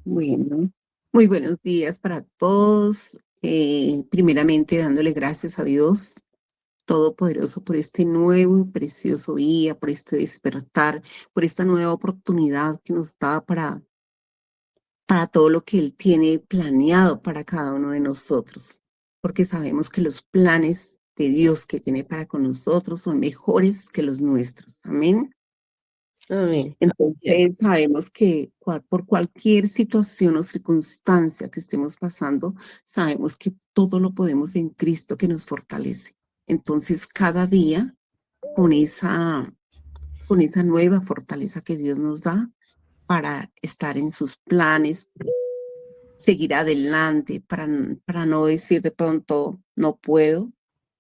Bueno, muy buenos días para todos. Primeramente, dándole gracias a Dios Todopoderoso por este nuevo y precioso día, por este despertar, por esta nueva oportunidad que nos da para todo lo que Él tiene planeado para cada uno de nosotros, porque sabemos que los planes de Dios que tiene para con nosotros son mejores que los nuestros. Amén. Amén. Yes. Entonces, sabemos que por cualquier situación o circunstancia que estemos pasando, sabemos que todo lo podemos en Cristo que nos fortalece. Entonces, cada día, con con esa nueva fortaleza que Dios nos da para estar en sus planes, seguir adelante, para no decir de pronto, no puedo,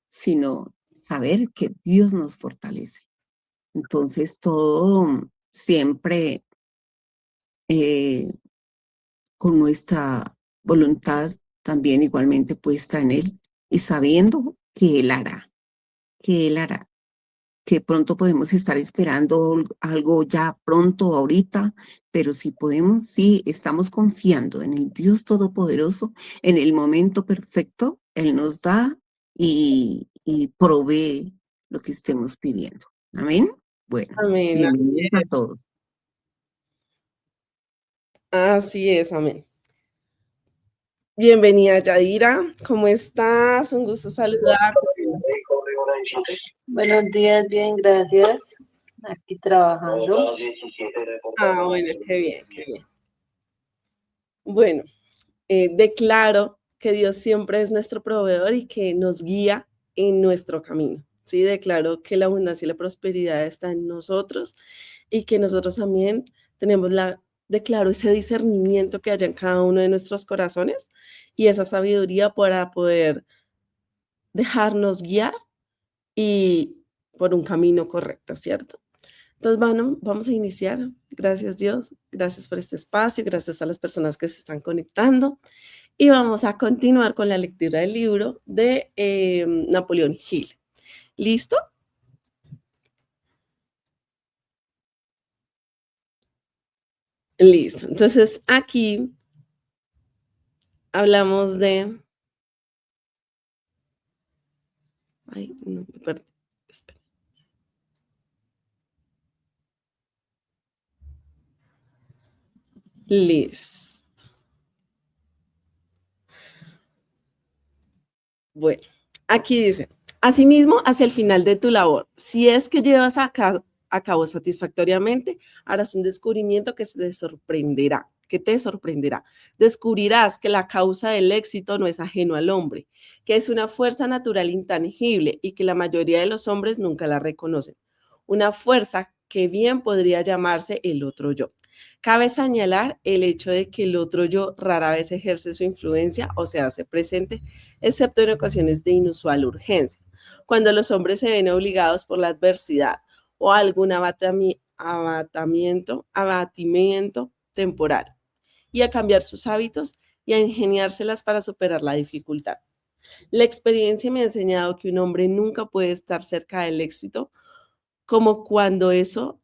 sino saber que Dios nos fortalece. Entonces, todo siempre con nuestra voluntad también igualmente puesta en Él y sabiendo que que Él hará, que pronto podemos estar esperando algo ya pronto, ahorita, pero si podemos, sí, estamos confiando en el Dios Todopoderoso, en el momento perfecto, Él nos da y provee lo que estemos pidiendo. Amén. Bueno, Amén. bienvenidos a todos. Así es, amén. Bienvenida, Yadira. ¿Cómo estás? Un gusto saludarte. Buenos días, bien, gracias. Aquí trabajando. Bueno, qué bien, qué bien. Bueno, declaro que Dios siempre es nuestro proveedor y que nos guía en nuestro camino. Sí, declaro que la abundancia y la prosperidad está en nosotros y que nosotros también tenemos declaro ese discernimiento que haya en cada uno de nuestros corazones y esa sabiduría para poder dejarnos guiar y por un camino correcto, ¿cierto? Entonces, bueno, vamos a iniciar. Gracias, Dios. Gracias por este espacio. Gracias a las personas que se están conectando. Y vamos a continuar con la lectura del libro de Napoleón Hill. ¿Listo? Listo. Entonces, aquí hablamos de... Ay, no, me perdí. Espera. Listo. Bueno, aquí dice, asimismo, hacia el final de tu labor, si es que llevas a cabo satisfactoriamente, harás un descubrimiento que te sorprenderá, Descubrirás que la causa del éxito no es ajeno al hombre, que es una fuerza natural intangible y que la mayoría de los hombres nunca la reconocen. Una fuerza que bien podría llamarse el otro yo. Cabe señalar el hecho de que el otro yo rara vez ejerce su influencia o se hace presente, excepto en ocasiones de inusual urgencia, cuando los hombres se ven obligados por la adversidad o algún abatimiento temporal, y a cambiar sus hábitos y a ingeniárselas para superar la dificultad. La experiencia me ha enseñado que un hombre nunca puede estar cerca del éxito, como cuando eso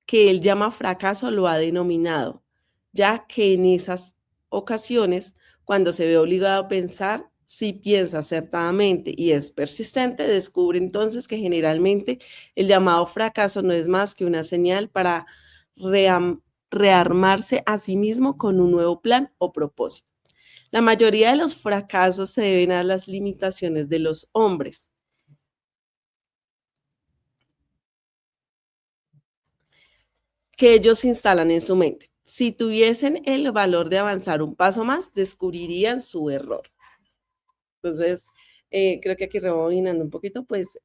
que él llama fracaso lo ha denominado, ya que en esas ocasiones, cuando se ve obligado a pensar, si piensa acertadamente y es persistente, descubre entonces que generalmente el llamado fracaso no es más que una señal para rearmarse a sí mismo con un nuevo plan o propósito. La mayoría de los fracasos se deben a las limitaciones de los hombres, que ellos instalan en su mente. Si tuviesen el valor de avanzar un paso más, descubrirían su error. Entonces, creo que aquí rebobinando un poquito, pues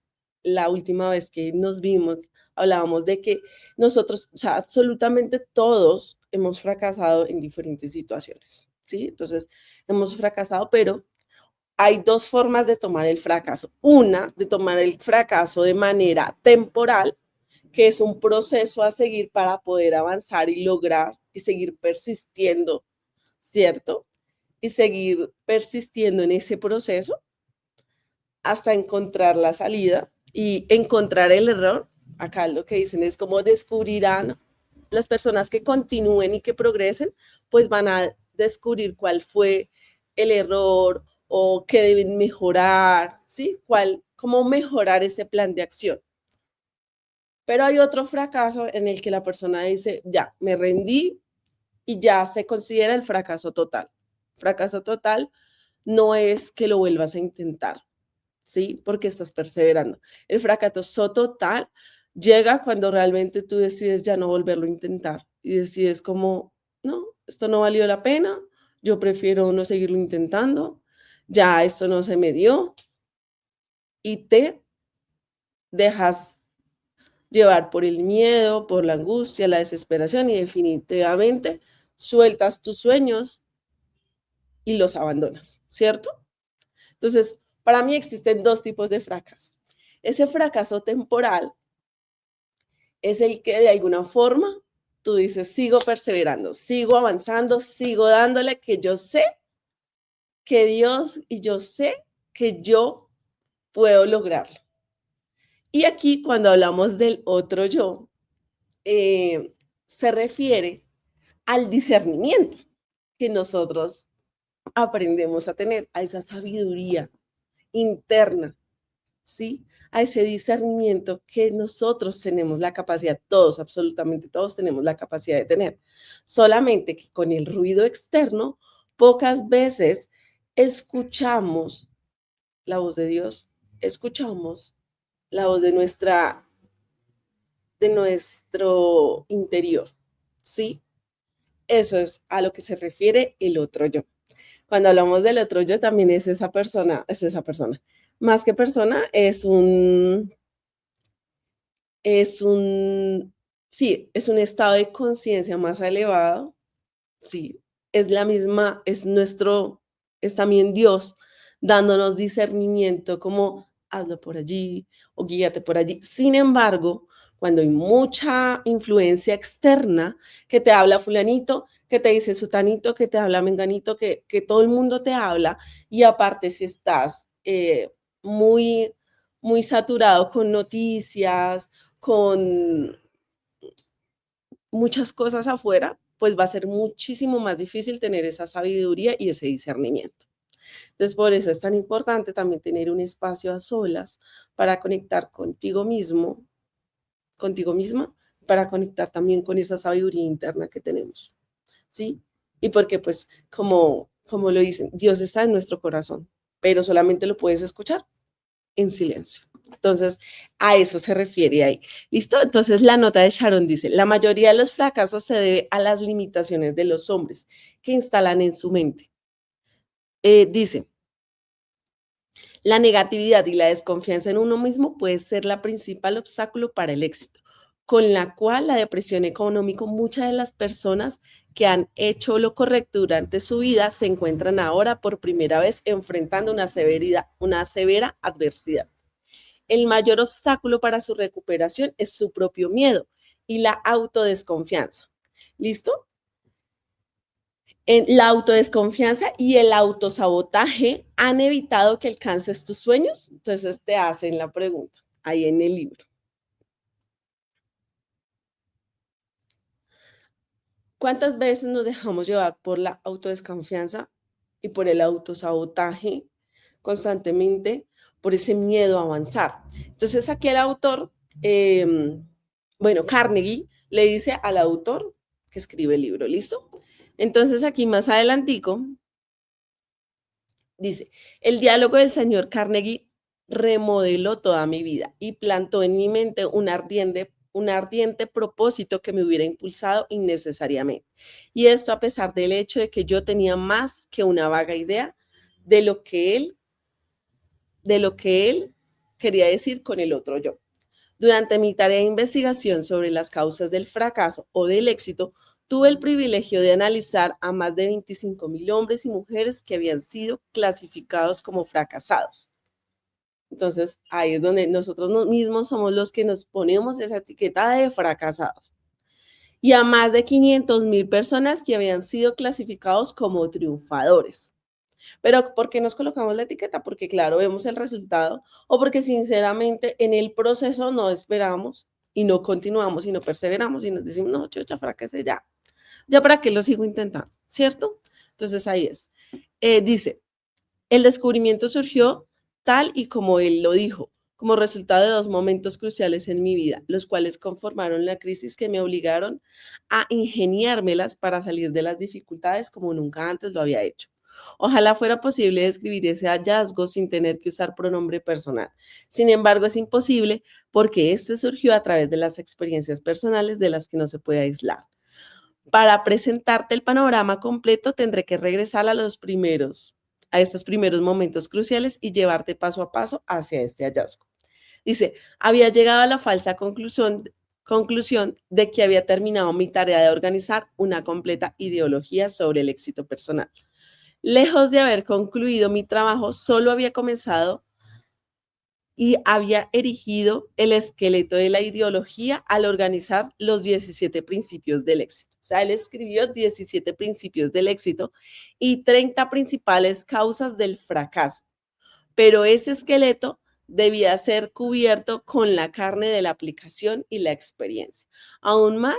la última vez que nos vimos, hablábamos de que nosotros, o sea, absolutamente todos hemos fracasado en diferentes situaciones, ¿sí? Entonces, hemos fracasado, pero hay dos formas de tomar el fracaso. Una, de tomar el fracaso de manera temporal, que es un proceso a seguir para poder avanzar y lograr y seguir persistiendo, ¿cierto? Y seguir persistiendo en ese proceso hasta encontrar la salida y encontrar el error. Acá lo que dicen es cómo descubrirán las personas que continúen y que progresen, pues van a descubrir cuál fue el error o qué deben mejorar, ¿sí? Cómo mejorar ese plan de acción. Pero hay otro fracaso en el que la persona dice, ya, me rendí y ya se considera el fracaso total. Fracaso total no es que lo vuelvas a intentar, ¿sí? Porque estás perseverando. El fracaso total llega cuando realmente tú decides ya no volverlo a intentar y decides como, no, esto no valió la pena, yo prefiero no seguirlo intentando, ya esto no se me dio y te dejas llevar por el miedo, por la angustia, la desesperación y definitivamente sueltas tus sueños y los abandonas, ¿cierto? Entonces, para mí existen dos tipos de fracaso. Ese fracaso temporal es el que de alguna forma tú dices, sigo perseverando, sigo avanzando, sigo dándole, que yo sé que Dios y yo sé que yo puedo lograrlo. Y aquí cuando hablamos del otro yo, se refiere al discernimiento que nosotros aprendemos a tener, a esa sabiduría interna, ¿sí? A ese discernimiento que nosotros tenemos la capacidad, todos, absolutamente todos tenemos la capacidad de tener. Solamente que con el ruido externo, pocas veces escuchamos la voz de Dios, escuchamos la voz de nuestro interior, ¿sí? Eso es a lo que se refiere el otro yo. Cuando hablamos del otro yo, también es esa persona. Más que persona, sí, es un estado de conciencia más elevado, sí, es también Dios dándonos discernimiento como hazlo por allí o guíate por allí. Sin embargo, cuando hay mucha influencia externa que te habla fulanito, que te dice sutanito, que te habla menganito, que todo el mundo te habla y aparte si estás muy, muy saturado con noticias, con muchas cosas afuera, pues va a ser muchísimo más difícil tener esa sabiduría y ese discernimiento. Entonces, por eso es tan importante también tener un espacio a solas para conectar contigo mismo, contigo misma, para conectar también con esa sabiduría interna que tenemos, ¿sí? Y porque, pues, como lo dicen, Dios está en nuestro corazón, pero solamente lo puedes escuchar en silencio. Entonces, a eso se refiere ahí. ¿Listo? Entonces, la nota de Sharon dice, la mayoría de los fracasos se debe a las limitaciones de los hombres que instalan en su mente. Dice, la negatividad y la desconfianza en uno mismo puede ser la principal obstáculo para el éxito, con la cual la depresión económica, muchas de las personas que han hecho lo correcto durante su vida se encuentran ahora por primera vez enfrentando una severa adversidad. El mayor obstáculo para su recuperación es su propio miedo y la autodesconfianza. ¿Listo? La autodesconfianza y el autosabotaje han evitado que alcances tus sueños. Entonces te hacen la pregunta ahí en el libro. ¿Cuántas veces nos dejamos llevar por la autodesconfianza y por el autosabotaje constantemente, por ese miedo a avanzar? Entonces aquí el autor, Carnegie le dice al autor que escribe el libro, ¿listo? Entonces aquí más adelantico dice, el diálogo del señor Carnegie remodeló toda mi vida y plantó en mi mente un ardiente propósito que me hubiera impulsado innecesariamente. Y esto a pesar del hecho de que yo tenía más que una vaga idea de lo que él quería decir con el otro yo. Durante mi tarea de investigación sobre las causas del fracaso o del éxito, tuve el privilegio de analizar a más de 25,000 hombres y mujeres que habían sido clasificados como fracasados. Entonces, ahí es donde nosotros mismos somos los que nos ponemos esa etiqueta de fracasados. Y a más de 500,000 personas que habían sido clasificados como triunfadores. Pero ¿por qué nos colocamos la etiqueta? Porque claro, vemos el resultado o porque sinceramente en el proceso no esperamos y no continuamos y no perseveramos y nos decimos, no, yo ya fracasé, ya para qué lo sigo intentando, ¿cierto? Entonces ahí es. Dice, el descubrimiento surgió tal y como él lo dijo, como resultado de 2 momentos cruciales en mi vida, los cuales conformaron la crisis que me obligaron a ingeniármelas para salir de las dificultades como nunca antes lo había hecho. Ojalá fuera posible describir ese hallazgo sin tener que usar pronombre personal. Sin embargo, es imposible porque este surgió a través de las experiencias personales de las que no se puede aislar. Para presentarte el panorama completo, tendré que regresar a estos primeros momentos cruciales y llevarte paso a paso hacia este hallazgo. Dice, había llegado a la falsa conclusión de que había terminado mi tarea de organizar una completa ideología sobre el éxito personal. Lejos de haber concluido mi trabajo, solo había comenzado y había erigido el esqueleto de la ideología al organizar los 17 principios del éxito. O sea, él escribió 17 principios del éxito y 30 principales causas del fracaso. Pero ese esqueleto debía ser cubierto con la carne de la aplicación y la experiencia. Aún más,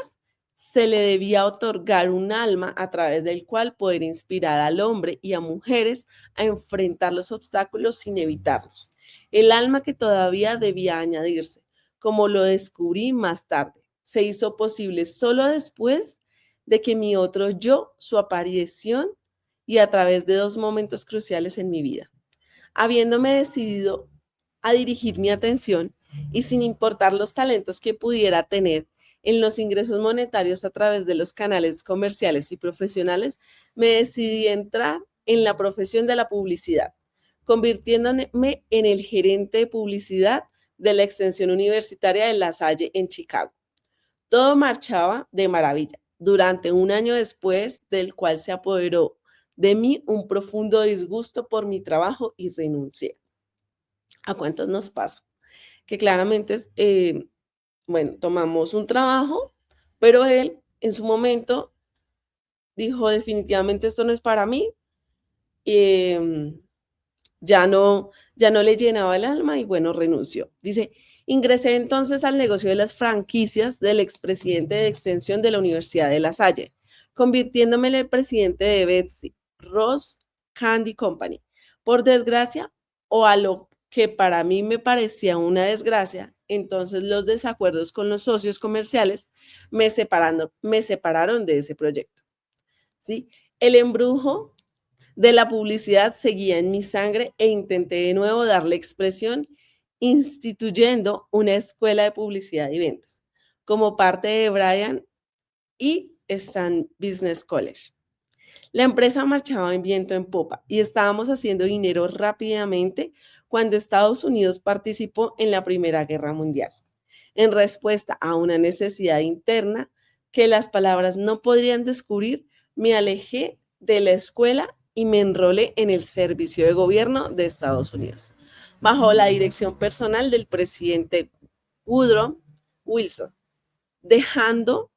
se le debía otorgar un alma a través del cual poder inspirar al hombre y a mujeres a enfrentar los obstáculos sin evitarlos. El alma que todavía debía añadirse, como lo descubrí más tarde, se hizo posible solo después de que mi otro yo, su aparición y a través de 2 momentos cruciales en mi vida. Habiéndome decidido a dirigir mi atención y sin importar los talentos que pudiera tener en los ingresos monetarios a través de los canales comerciales y profesionales, me decidí a entrar en la profesión de la publicidad, convirtiéndome en el gerente de publicidad de la extensión universitaria de La Salle en Chicago. Todo marchaba de maravilla durante un año después del cual se apoderó de mí un profundo disgusto por mi trabajo y renuncié. ¿A cuántos nos pasa? Que claramente, bueno, tomamos un trabajo, pero él en su momento dijo definitivamente esto no es para mí, ya no le llenaba el alma y bueno, renunció. Dice, ingresé entonces al negocio de las franquicias del expresidente de extensión de la Universidad de La Salle, convirtiéndome en el presidente de Betsy Ross Candy Company. Por desgracia, o a lo que para mí me parecía una desgracia, entonces los desacuerdos con los socios comerciales me separaron de ese proyecto. ¿Sí? El embrujo de la publicidad seguía en mi sangre e intenté de nuevo darle expresión instituyendo una escuela de publicidad y ventas como parte de Bryan y Stan Business College. La empresa marchaba en viento en popa y estábamos haciendo dinero rápidamente cuando Estados Unidos participó en la Primera Guerra Mundial. En respuesta a una necesidad interna que las palabras no podrían descubrir, me alejé de la escuela y me enrolé en el servicio de gobierno de Estados Unidos, bajo la dirección personal del presidente Woodrow Wilson, dejando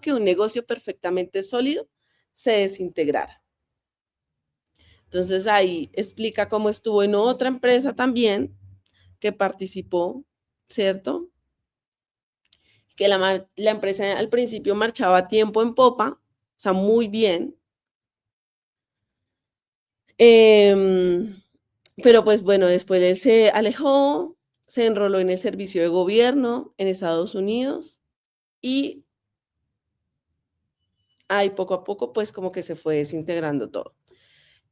que un negocio perfectamente sólido se desintegrara. Entonces ahí explica cómo estuvo en otra empresa también que participó, ¿cierto? Que la empresa al principio marchaba a tiempo en popa, o sea, muy bien. Pero pues bueno, después él se alejó, se enroló en el servicio de gobierno en Estados Unidos y ahí poco a poco pues como que se fue desintegrando todo.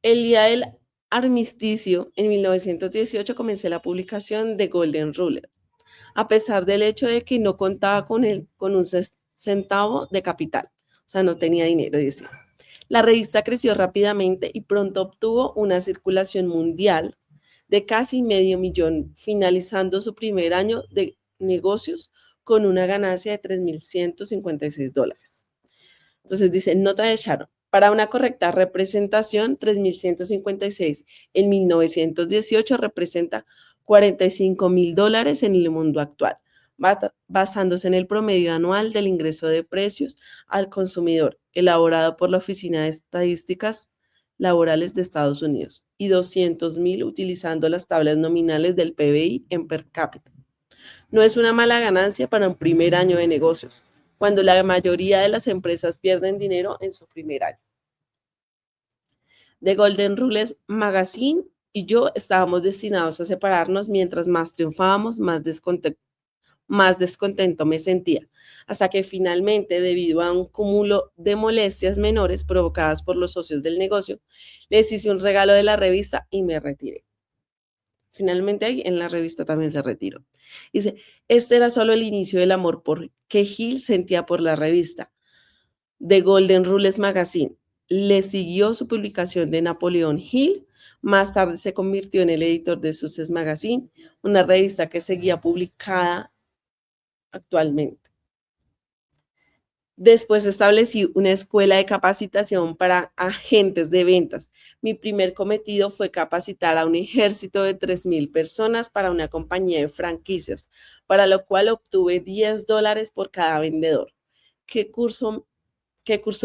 El día del armisticio, en 1918, comencé la publicación de Golden Ruler, a pesar del hecho de que no contaba con un centavo de capital, o sea, no tenía dinero, decía. La revista creció rápidamente y pronto obtuvo una circulación mundial de casi $500,000, finalizando su primer año de negocios con una ganancia de $3,156. Entonces dice, nota de Sharon, para una correcta representación, 3,156 en 1918 representa $45,000 en el mundo actual, basándose en el promedio anual del ingreso de precios al consumidor, elaborado por la Oficina de Estadísticas Laborales de Estados Unidos, y 200,000 utilizando las tablas nominales del PBI en per cápita. No es una mala ganancia para un primer año de negocios, cuando la mayoría de las empresas pierden dinero en su primer año. The Golden Rules Magazine y yo estábamos destinados a separarnos mientras más triunfábamos, más descontento me sentía, hasta que finalmente, debido a un cúmulo de molestias menores provocadas por los socios del negocio, les hice un regalo de la revista y me retiré. Finalmente ahí en la revista también se retiró. Dice, este era solo el inicio del amor que Hill sentía por la revista. The Golden Rules Magazine. Le siguió su publicación de Napoleon Hill. Más tarde se convirtió en el editor de Success Magazine, una revista que seguía publicada actualmente. Después establecí una escuela de capacitación para agentes de ventas. Mi primer cometido fue capacitar a un ejército de 3,000 personas para una compañía de franquicias, para lo cual obtuve $10 por cada vendedor que cursó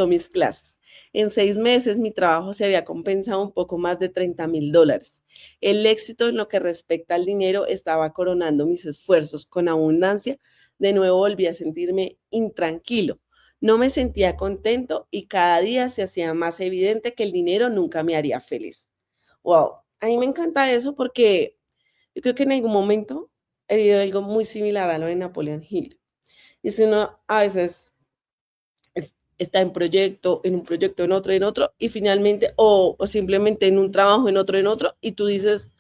mis clases. En 6 meses mi trabajo se había compensado un poco más de $30,000. El éxito en lo que respecta al dinero estaba coronando mis esfuerzos con abundancia. De nuevo volví a sentirme intranquilo. No me sentía contento y cada día se hacía más evidente que el dinero nunca me haría feliz. Wow, a mí me encanta eso porque yo creo que en algún momento he vivido algo muy similar a lo de Napoleon Hill. Y si uno a veces está en un proyecto, en otro, y finalmente, o simplemente en un trabajo, en otro, y tú dices,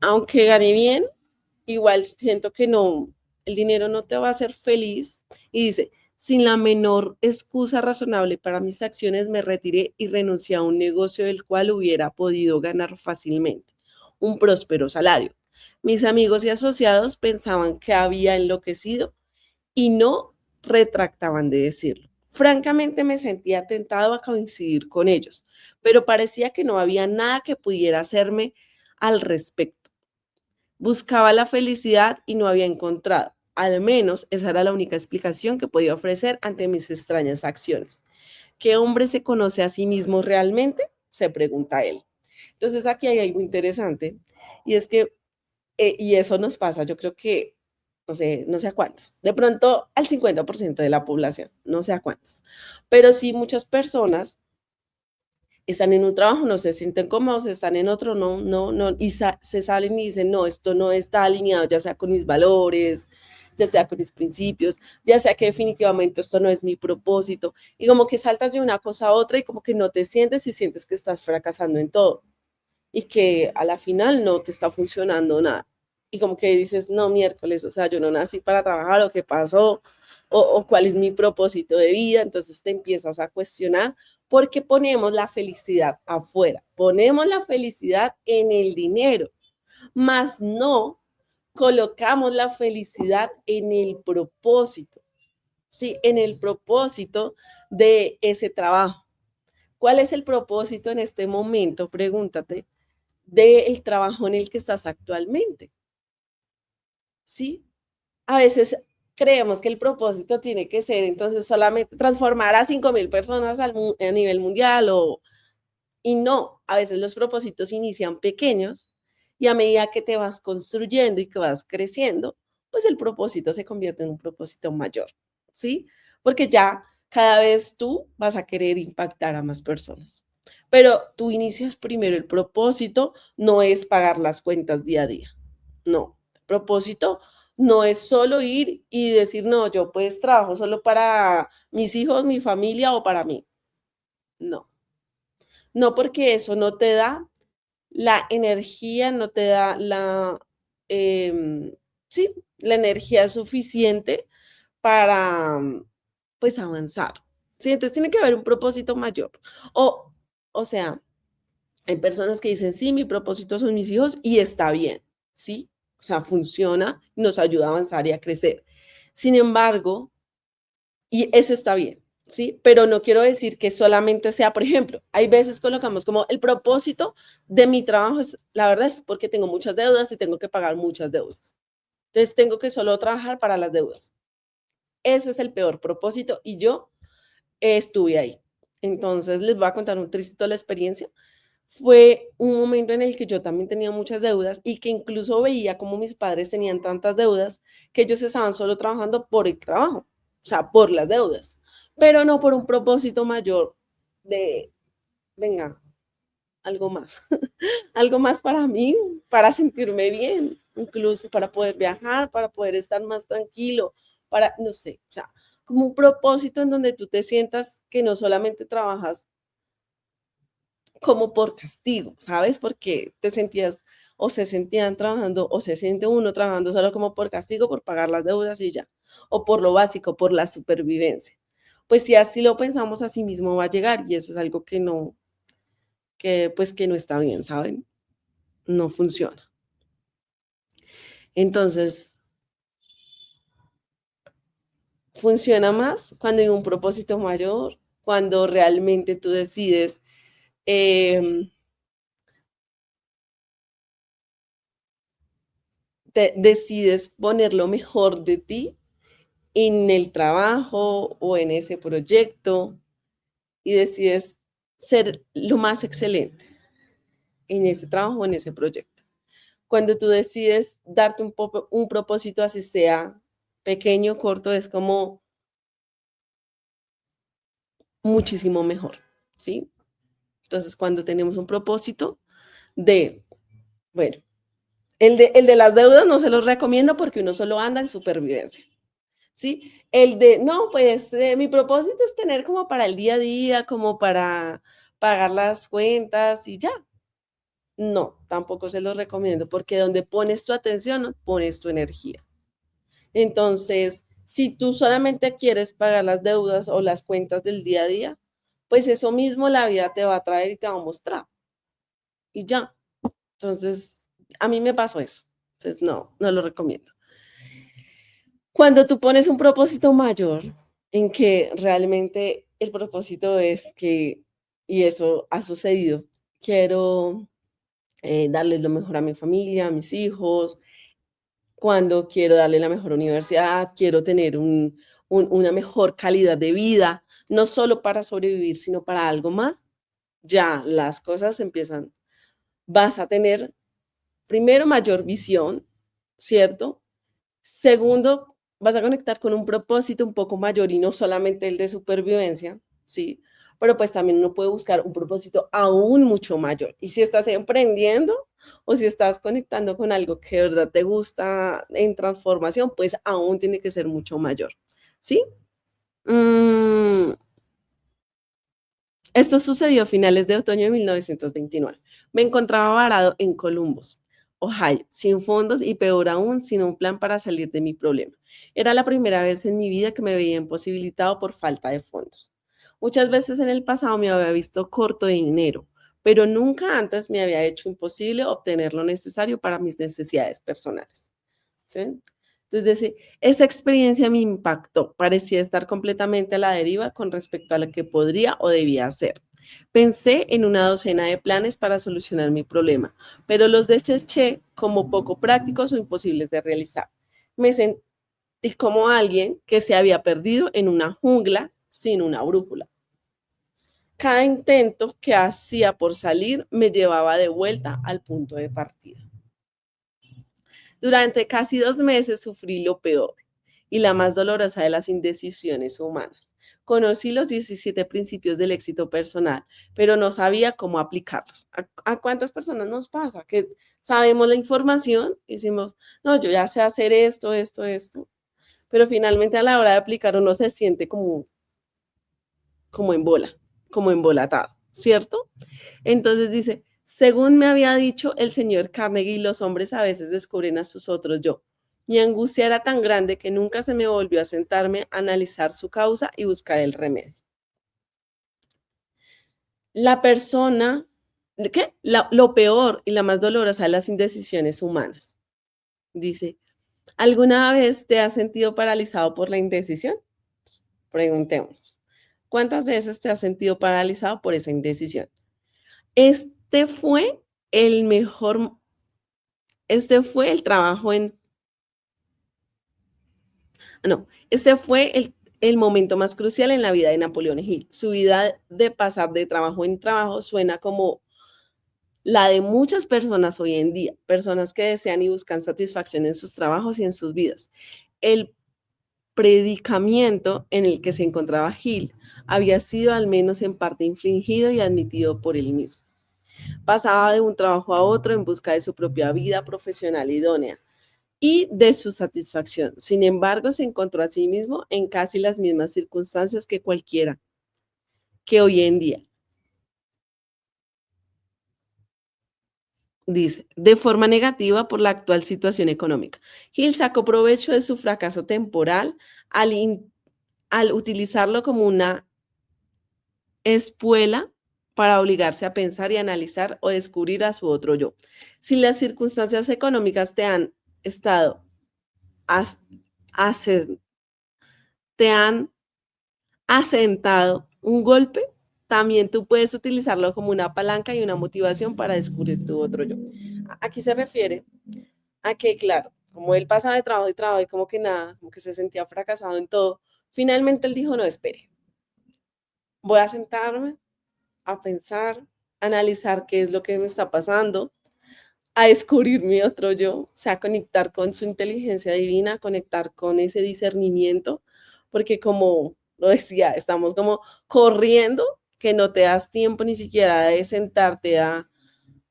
aunque gane bien, igual siento que no, el dinero no te va a hacer feliz. Y dice, sin la menor excusa razonable para mis acciones, me retiré y renuncié a un negocio del cual hubiera podido ganar fácilmente un próspero salario. Mis amigos y asociados pensaban que había enloquecido y no retractaban de decirlo. Francamente me sentía tentado a coincidir con ellos, pero parecía que no había nada que pudiera hacerme al respecto. Buscaba la felicidad y no había encontrado. Al menos esa era la única explicación que podía ofrecer ante mis extrañas acciones. ¿Qué hombre se conoce a sí mismo realmente? Se pregunta él. Entonces aquí hay algo interesante y es que, y eso nos pasa, yo creo que, no sé a cuántos, de pronto al 50% de la población, no sé a cuántos, pero sí muchas personas están en un trabajo, no se sienten cómodos, están en otro, no, y se salen y dicen, no, esto no está alineado, ya sea con mis valores, ya sea con mis principios, ya sea que definitivamente esto no es mi propósito, y como que saltas de una cosa a otra y como que no te sientes y sientes que estás fracasando en todo, y que a la final no te está funcionando nada, y como que dices, no, miércoles, o sea, yo no nací para trabajar, o qué pasó, o cuál es mi propósito de vida, entonces te empiezas a cuestionar porque ponemos la felicidad afuera, ponemos la felicidad en el dinero, más no colocamos la felicidad en el propósito, ¿sí? En el propósito de ese trabajo. ¿Cuál es el propósito en este momento? Pregúntate, del trabajo en el que estás actualmente, ¿sí? A veces creemos que el propósito tiene que ser entonces solamente transformar a 5,000 personas a nivel mundial y no, a veces los propósitos inician pequeños y a medida que te vas construyendo y que vas creciendo, pues el propósito se convierte en un propósito mayor, ¿sí? Porque ya cada vez tú vas a querer impactar a más personas. Pero tú inicias primero el propósito, no es pagar las cuentas día a día. No, el propósito no es solo ir y decir, no, yo pues trabajo solo para mis hijos, mi familia o para mí. No, no porque eso no te da la energía, no te da sí, la energía suficiente para, pues, avanzar. Sí, entonces tiene que haber un propósito mayor. O sea, hay personas que dicen, sí, mi propósito son mis hijos y está bien, ¿sí? O sea, funciona, nos ayuda a avanzar y a crecer. Sin embargo, y eso está bien, ¿sí? Pero no quiero decir que solamente sea, por ejemplo, hay veces colocamos como el propósito de mi trabajo es, la verdad es porque tengo muchas deudas y tengo que pagar muchas deudas. Entonces tengo que solo trabajar para las deudas. Ese es el peor propósito y yo estuve ahí. Entonces les voy a contar un triste la experiencia. fue un momento en el que yo también tenía muchas deudas y que incluso veía como mis padres tenían tantas deudas que ellos estaban solo trabajando por el trabajo, o sea, por las deudas, pero no por un propósito mayor de, venga, algo más, algo más para mí, para sentirme bien, incluso para poder viajar, para poder estar más tranquilo, para, no sé, o sea, como un propósito en donde tú te sientas que no solamente trabajas como por castigo, ¿sabes? Porque te sentías o se sentían trabajando o se siente uno trabajando solo como por castigo, por pagar las deudas y ya, o por lo básico, por la supervivencia. Pues si así lo pensamos, así mismo va a llegar y eso es algo que no, que pues que no está bien, ¿saben? No funciona. Entonces, funciona más cuando hay un propósito mayor, cuando realmente tú decides eh, decides poner lo mejor de ti en el trabajo o en ese proyecto y decides ser lo más excelente en ese trabajo o en ese proyecto. Cuando tú decides darte un propósito, así sea pequeño, corto, es como muchísimo mejor, ¿sí? Entonces, cuando tenemos un propósito de, bueno, el de las deudas no se los recomiendo porque uno solo anda en supervivencia. ¿Sí? El de, no, pues mi propósito es tener como para el día a día, como para pagar las cuentas y ya. No, tampoco se los recomiendo porque donde pones tu atención, pones tu energía. Entonces, si tú solamente quieres pagar las deudas o las cuentas del día a día, pues eso mismo la vida te va a traer y te va a mostrar. Y ya. Entonces, a mí me pasó eso. Entonces, no, no lo recomiendo. Cuando tú pones un propósito mayor en que realmente el propósito es que, y eso ha sucedido, quiero darles lo mejor a mi familia, a mis hijos, cuando quiero darle la mejor universidad, quiero tener una mejor calidad de vida, no solo para sobrevivir, sino para algo más, ya las cosas empiezan, vas a tener primero mayor visión, ¿cierto? Segundo, vas a conectar con un propósito un poco mayor y no solamente el de supervivencia, ¿sí? Pero pues también uno puede buscar un propósito aún mucho mayor. Y si estás emprendiendo o si estás conectando con algo que de verdad te gusta en transformación, pues aún tiene que ser mucho mayor, ¿sí? Mm, Esto sucedió a finales de otoño de 1929. Me encontraba varado en Columbus, Ohio, sin fondos y peor aún, sin un plan para salir de mi problema. Era la primera vez en mi vida que me veía imposibilitado por falta de fondos. Muchas veces en el pasado me había visto corto de dinero, pero nunca antes me había hecho imposible obtener lo necesario para mis necesidades personales. ¿Sí? Entonces, esa experiencia me impactó. Parecía estar completamente a la deriva con respecto a lo que podría o debía hacer. Pensé en una docena de planes para solucionar mi problema, pero los deseché como poco prácticos o imposibles de realizar. Me sentí como alguien que se había perdido en una jungla sin una brújula. Cada intento que hacía por salir me llevaba de vuelta al punto de partida. Durante casi 2 meses sufrí lo peor y la más dolorosa de las indecisiones humanas. Conocí los 17 principios del éxito personal, pero no sabía cómo aplicarlos. ¿A cuántas personas nos pasa? Que sabemos la información y decimos, no, yo ya sé hacer esto, esto, esto, pero finalmente a la hora de aplicar uno se siente como en bola, como embolatado, ¿cierto? Entonces dice, según me había dicho el señor Carnegie, los hombres a veces descubren a sus otros yo. Mi angustia era tan grande que nunca se me volvió a sentarme a analizar su causa y buscar el remedio. La persona, ¿qué? Lo peor y la más dolorosa de las indecisiones humanas. Dice, ¿alguna vez te has sentido paralizado por la indecisión? Preguntemos, ¿cuántas veces te has sentido paralizado por esa indecisión? Este fue el mejor, este fue el trabajo en, no, este fue el momento más crucial en la vida de Napoleón Hill. Su vida de pasar de trabajo en trabajo suena como la de muchas personas hoy en día, personas que desean y buscan satisfacción en sus trabajos y en sus vidas. El predicamento en el que se encontraba Hill había sido al menos en parte infligido y admitido por él mismo. Pasaba de un trabajo a otro en busca de su propia vida profesional idónea y de su satisfacción. Sin embargo, se encontró a sí mismo en casi las mismas circunstancias que cualquiera que hoy en día. Dice, de forma negativa por la actual situación económica. Hill sacó provecho de su fracaso temporal al utilizarlo como una espuela para obligarse a pensar y analizar o descubrir a su otro yo. Si las circunstancias económicas te han estado, te han asentado un golpe, también tú puedes utilizarlo como una palanca y una motivación para descubrir tu otro yo. Aquí se refiere a que, claro, como él pasaba de trabajo y trabajo y como que nada, como que se sentía fracasado en todo, finalmente él dijo, no, espere, voy a sentarme a pensar, a analizar qué es lo que me está pasando, a descubrir mi otro yo, o sea, conectar con su inteligencia divina, conectar con ese discernimiento, porque como lo decía, estamos como corriendo, que no te das tiempo ni siquiera de sentarte a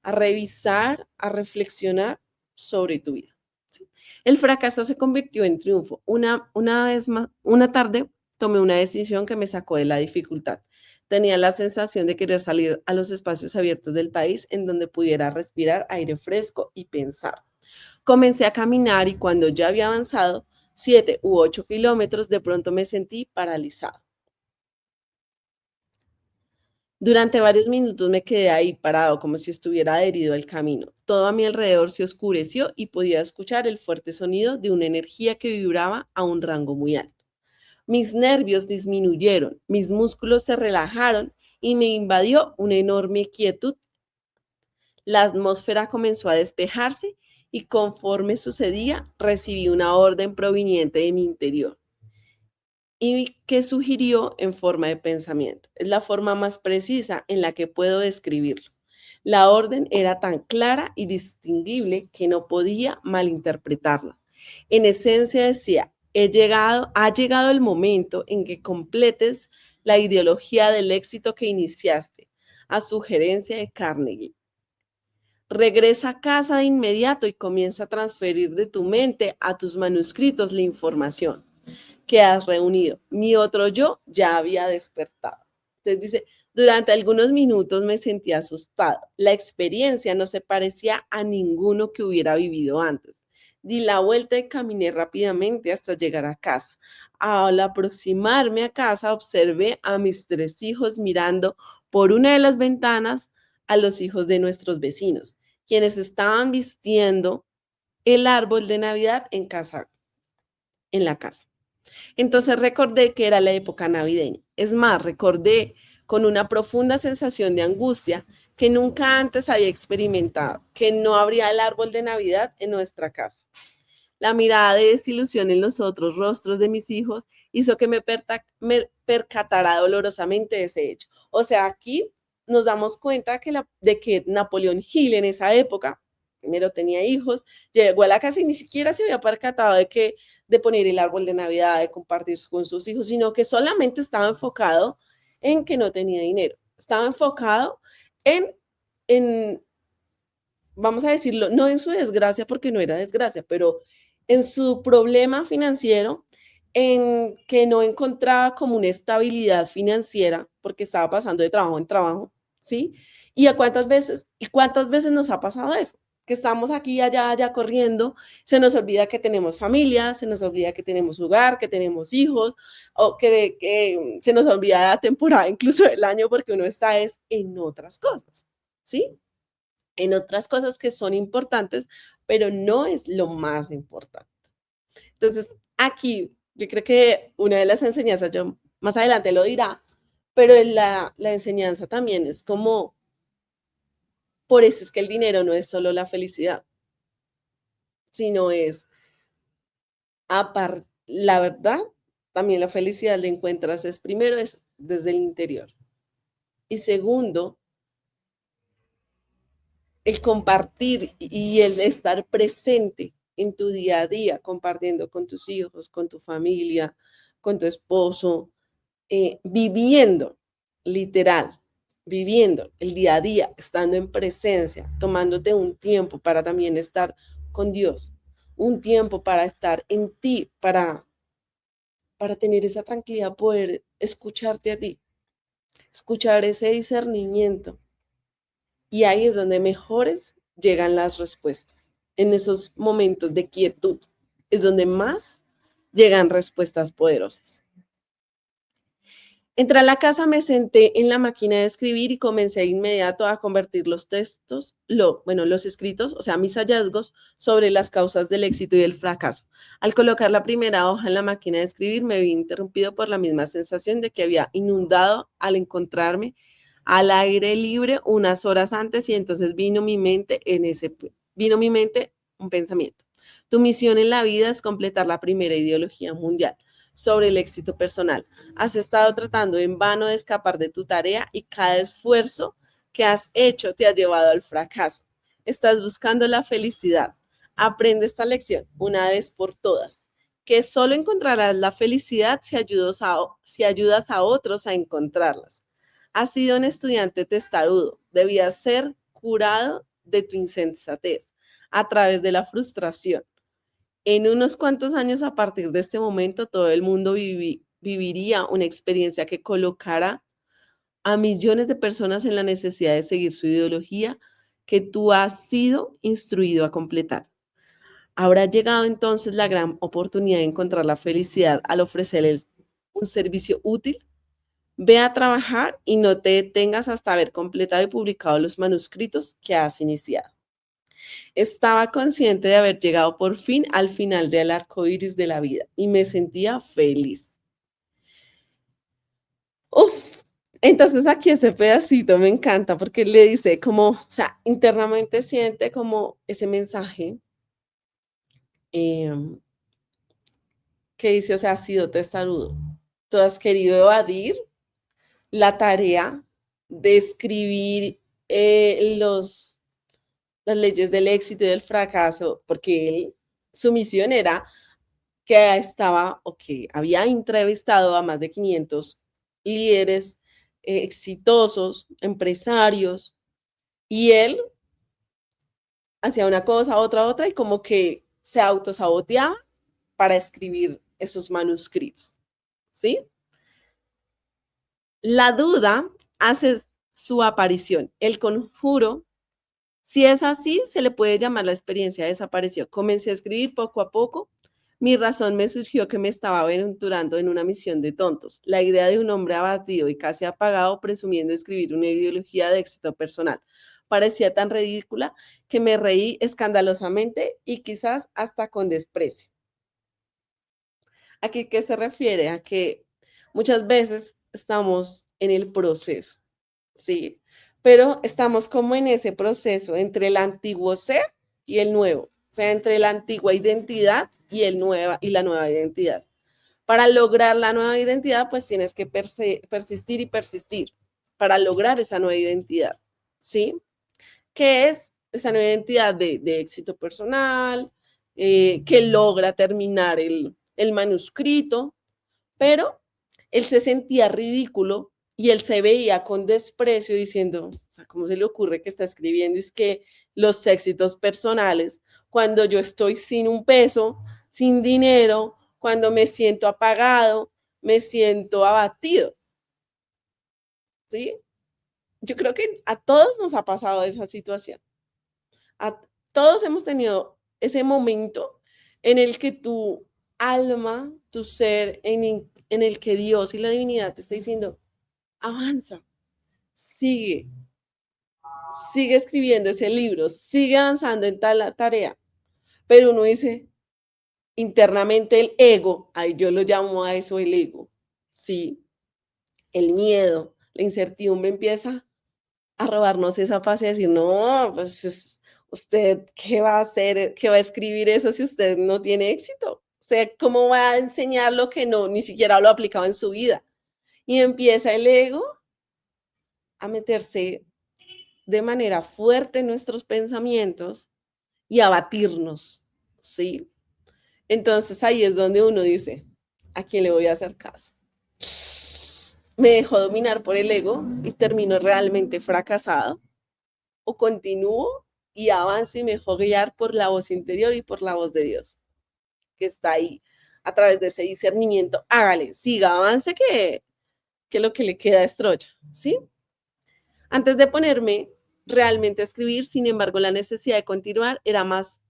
revisar, a reflexionar sobre tu vida. ¿Sí? El fracaso se convirtió en triunfo. Una vez más, una tarde tomé una decisión que me sacó de la dificultad. Tenía la sensación de querer salir a los espacios abiertos del país en donde pudiera respirar aire fresco y pensar. Comencé a caminar y cuando ya había avanzado 7 u 8 kilómetros, de pronto me sentí paralizado. Durante varios minutos me quedé ahí parado como si estuviera adherido al camino. Todo a mi alrededor se oscureció y podía escuchar el fuerte sonido de una energía que vibraba a un rango muy alto. Mis nervios disminuyeron, mis músculos se relajaron y me invadió una enorme quietud. La atmósfera comenzó a despejarse y conforme sucedía, recibí una orden proveniente de mi interior y que sugirió en forma de pensamiento. Es la forma más precisa en la que puedo describirlo. La orden era tan clara y distinguible que no podía malinterpretarla. En esencia decía, ha llegado el momento en que completes la ideología del éxito que iniciaste, a sugerencia de Carnegie. Regresa a casa de inmediato y comienza a transferir de tu mente a tus manuscritos la información que has reunido. Mi otro yo ya había despertado. Entonces dice, durante algunos minutos me sentí asustado. La experiencia no se parecía a ninguno que hubiera vivido antes. Di la vuelta y caminé rápidamente hasta llegar a casa. Al aproximarme a casa, observé a mis 3 hijos mirando por una de las ventanas a los hijos de nuestros vecinos, quienes estaban vistiendo el árbol de Navidad en la casa. Entonces recordé que era la época navideña. Es más, recordé con una profunda sensación de angustia que nunca antes había experimentado, que no habría el árbol de Navidad en nuestra casa. La mirada de desilusión en los otros rostros de mis hijos hizo que me percatara dolorosamente de ese hecho. O sea, aquí nos damos cuenta de que Napoleón Hill en esa época, primero tenía hijos, llegó a la casa y ni siquiera se había percatado de poner el árbol de Navidad, de compartir con sus hijos, sino que solamente estaba enfocado en que no tenía dinero. Estaba enfocado en vamos a decirlo, no en su desgracia porque no era desgracia, pero en su problema financiero, en que no encontraba como una estabilidad financiera porque estaba pasando de trabajo en trabajo, ¿sí? ¿Cuántas veces nos ha pasado eso? Que estamos aquí, allá corriendo, se nos olvida que tenemos familia, se nos olvida que tenemos hogar, que tenemos hijos, o que se nos olvida la temporada incluso del año porque uno está en otras cosas, ¿sí? En otras cosas que son importantes, pero no es lo más importante. Entonces, aquí yo creo que una de las enseñanzas, yo más adelante lo dirá, pero la enseñanza también es como, por eso es que el dinero no es solo la felicidad, sino es, la verdad, también la felicidad la encuentras es primero es desde el interior y segundo, el compartir y el estar presente en tu día a día, compartiendo con tus hijos, con tu familia, con tu esposo, viviendo, literal, viviendo el día a día, estando en presencia, tomándote un tiempo para también estar con Dios, un tiempo para estar en ti, para tener esa tranquilidad, poder escucharte a ti, escuchar ese discernimiento. Y ahí es donde mejores llegan las respuestas. En esos momentos de quietud es donde más llegan respuestas poderosas. Entré a la casa, me senté en la máquina de escribir y comencé de inmediato a convertir los textos, los escritos, o sea, mis hallazgos sobre las causas del éxito y del fracaso. Al colocar la primera hoja en la máquina de escribir, me vi interrumpido por la misma sensación de que había inundado al encontrarme al aire libre unas horas antes y entonces vino a mi mente un pensamiento. Tu misión en la vida es completar la primera ideología mundial sobre el éxito personal. Has estado tratando en vano de escapar de tu tarea y cada esfuerzo que has hecho te ha llevado al fracaso. Estás buscando la felicidad. Aprende esta lección una vez por todas, que solo encontrarás la felicidad si ayudas a otros a encontrarlas. Has sido un estudiante testarudo. Debías ser curado de tu insensatez a través de la frustración. En unos cuantos años a partir de este momento, todo el mundo viviría una experiencia que colocara a millones de personas en la necesidad de seguir su ideología que tú has sido instruido a completar. Habrá llegado entonces la gran oportunidad de encontrar la felicidad al ofrecerles un servicio útil. Ve a trabajar y no te detengas hasta haber completado y publicado los manuscritos que has iniciado. Estaba consciente de haber llegado por fin al final del arco iris de la vida y me sentía feliz. Uf. Entonces aquí ese pedacito me encanta porque le dice como, o sea, internamente siente como ese mensaje que dice, o sea, has sido testarudo. Tú has querido evadir la tarea de escribir las leyes del éxito y del fracaso, porque su misión era que estaba o que había entrevistado a más de 500 líderes exitosos, empresarios, y él hacía una cosa, otra, y como que se autosaboteaba para escribir esos manuscritos, ¿sí? La duda hace su aparición. El conjuro, si es así, se le puede llamar la experiencia desapareció. Comencé a escribir poco a poco. Mi razón me surgió que me estaba aventurando en una misión de tontos. La idea de un hombre abatido y casi apagado presumiendo escribir una ideología de éxito personal parecía tan ridícula que me reí escandalosamente y quizás hasta con desprecio. ¿A qué se refiere? A que muchas veces estamos en el proceso, ¿sí? Pero estamos como en ese proceso entre el antiguo ser y el nuevo, o sea, entre la antigua identidad y la nueva identidad. Para lograr la nueva identidad, pues tienes que persistir y persistir para lograr esa nueva identidad, ¿sí? ¿Qué es esa nueva identidad de éxito personal? Que logra terminar el manuscrito, pero él se sentía ridículo y él se veía con desprecio diciendo, o sea, ¿cómo se le ocurre que está escribiendo? Es que los éxitos personales, cuando yo estoy sin un peso, sin dinero, cuando me siento apagado, me siento abatido, ¿sí? Yo creo que a todos nos ha pasado esa situación. A todos hemos tenido ese momento en el que tu alma, tu ser, en el que Dios y la divinidad te está diciendo, avanza, sigue, sigue escribiendo ese libro, sigue avanzando en tal tarea. Pero uno dice, internamente el ego, ahí yo lo llamo a eso el ego, ¿sí? El miedo, la incertidumbre empieza a robarnos esa paz y a decir, no, pues usted, ¿qué va a hacer? ¿Qué va a escribir eso si usted no tiene éxito? O sea, ¿cómo va a enseñar lo que no, ni siquiera lo ha aplicado en su vida? Y empieza el ego a meterse de manera fuerte nuestros pensamientos y abatirnos, ¿sí? Entonces ahí es donde uno dice, ¿a quién le voy a hacer caso? ¿Me dejo dominar por el ego y termino realmente fracasado? ¿O continúo y avanzo y me dejo guiar por la voz interior y por la voz de Dios, que está ahí a través de ese discernimiento? Hágale, siga, avance, que lo que le queda es trocha, ¿sí? Antes de ponerme realmente a escribir, sin embargo, la necesidad de continuar era más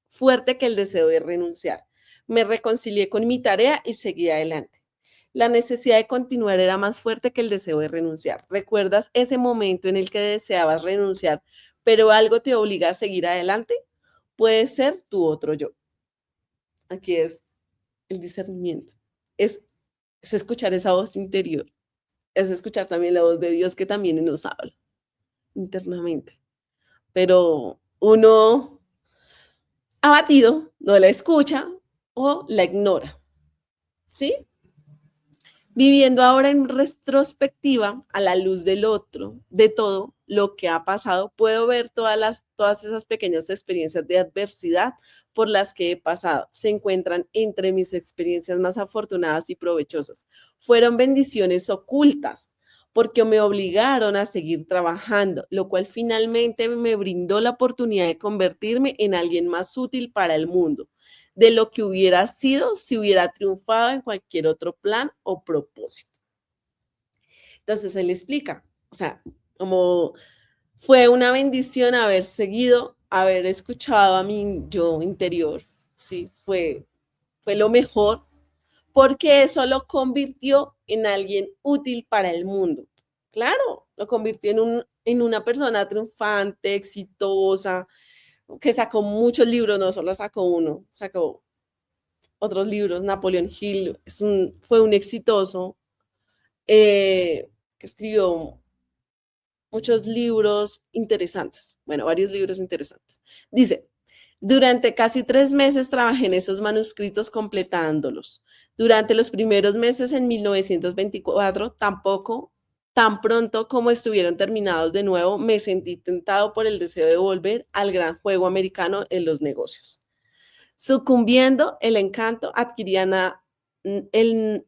fuerte que el deseo de renunciar. Me reconcilié con mi tarea y seguí adelante. La necesidad de continuar era más fuerte que el deseo de renunciar. ¿Recuerdas ese momento en el que deseabas renunciar, pero algo te obliga a seguir adelante? Puede ser tu otro yo. Aquí es el discernimiento. Es escuchar esa voz interior. Es escuchar también la voz de Dios que también nos habla internamente. Pero uno abatido no la escucha o la ignora, ¿sí? Viviendo ahora en retrospectiva, a la luz del otro, de todo lo que ha pasado, puedo ver todas esas pequeñas experiencias de adversidad por las que he pasado. Se encuentran entre mis experiencias más afortunadas y provechosas. Fueron bendiciones ocultas porque me obligaron a seguir trabajando, lo cual finalmente me brindó la oportunidad de convertirme en alguien más útil para el mundo de lo que hubiera sido si hubiera triunfado en cualquier otro plan o propósito. Entonces él explica, o sea, como fue una bendición haber seguido, haber escuchado a mi yo interior, sí, fue lo mejor, porque eso lo convirtió en alguien útil para el mundo. Claro, lo convirtió en una persona triunfante, exitosa, que sacó muchos libros, no solo sacó uno, sacó otros libros. Napoleon Hill fue un exitoso que escribió muchos libros interesantes, bueno, varios libros interesantes. Dice, durante casi 3 meses trabajé en esos manuscritos completándolos. Durante los primeros meses en 1924, tan pronto como estuvieron terminados de nuevo, me sentí tentado por el deseo de volver al gran juego americano en los negocios. Sucumbiendo el encanto, adquirían el